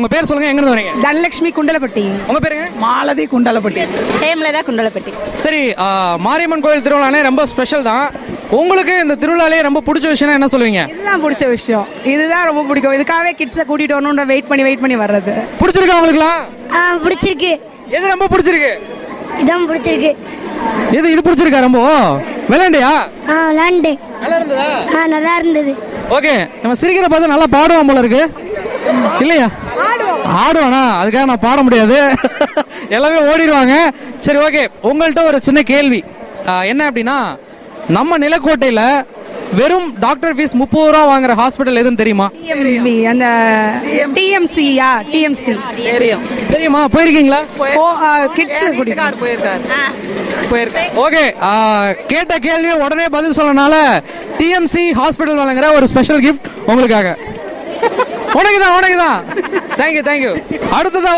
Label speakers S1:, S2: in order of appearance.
S1: உங்க பேர் சொல்லுங்க, எங்க இருந்து வரீங்க?
S2: தனலட்சுமி குண்டலப்பட்டி.
S1: உங்க பேருங்க?
S2: மாலதி குண்டலப்பட்டி.
S3: ஹேம்லதா குண்டலப்பட்டி.
S1: சரி, மாரியம்மன் கோயில் திருவிழானே ரொம்ப ஸ்பெஷல் தான். உங்களுக்கு இந்த திருவிழாலே ரொம்ப பிடிச்ச விஷயம் என்ன சொல்லுவீங்க?
S2: இதுதான் பிடிச்ச விஷயம், இதுதான் ரொம்ப பிடிக்கும். இதுக்காகவே கிட்ஸை கூட்டிட்டு வரணும், வெயிட் பண்ணி வர்றது.
S1: பிடிச்சிருக்கா உங்களுக்குலாம்?
S4: பிடிச்சிருக்கு.
S1: எது ரொம்ப பிடிச்சிருக்கு?
S4: இதான் பிடிச்சிருக்கு.
S1: இது பிடிச்சிருக்கா ரொம்ப? விளையாண்டியா?
S4: விளையாண்டு.
S1: நல்லா இருந்ததா?
S4: நல்லா இருந்தது.
S1: ஓகே, நம்ம சிரிக்கிற பார்த்து நல்லா பாடுவோம் போல இருக்கு இல்லையா? ஆடுவானா? அதுக்காக நான் பாட முடியாது, எல்லாமே ஓடிடுவாங்க. சரி, ஓகே, உங்கள்கிட்ட ஒரு சின்ன கேள்வி. என்ன அப்படின்னா, நம்ம நிலக்கோட்டையில வெறும் டாக்டர் ஃபீஸ் 30 ரூபா வாங்குற ஹாஸ்பிட்டல் எதுன்னு தெரியுமா?
S2: அந்த டிஎம்சியா? டிஎம்சி
S1: தெரியுமா? போயிருக்கீங்களா?
S2: கிட்ஸ்
S1: போயிருக்காரு. ஓகே, கேட்ட கேள்வி உடனே பதில் சொல்லனால டிஎம்சி ஹாஸ்பிட்டல் வழங்குற ஒரு ஸ்பெஷல் கிஃப்ட் உங்களுக்காக. உனக்குதான். தேங்க்யூ. அடுத்ததான்